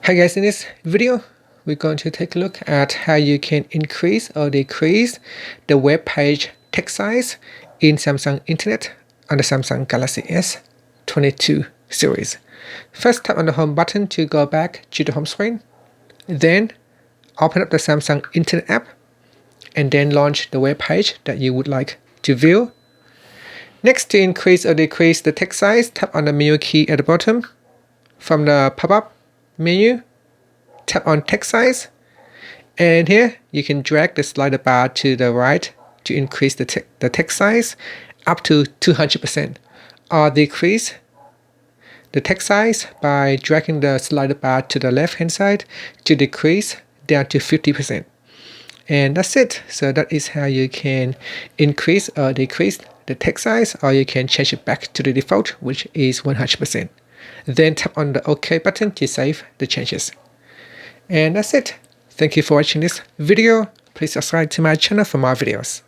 Hi guys, in this video we're going to take a look at how you can increase or decrease the web page text size in Samsung Internet on the Samsung Galaxy S22 series. First, tap on the home button to go back to the home screen. Then open up the Samsung Internet app and then launch the web page that you would like to view. Next, to increase or decrease the text size, tap on the menu key at the bottom. From the pop-up menu, tap on text size, and here you can drag the slider bar to the right to increase the text size up to 200%, or decrease the text size by dragging the slider bar to the left hand side to decrease down to 50%. And that's it. So that is how you can increase or decrease the text size, or you can change it back to the default, which is 100%. Then tap on the OK button to save the changes. And that's it. Thank you for watching this video. Please subscribe to my channel for more videos.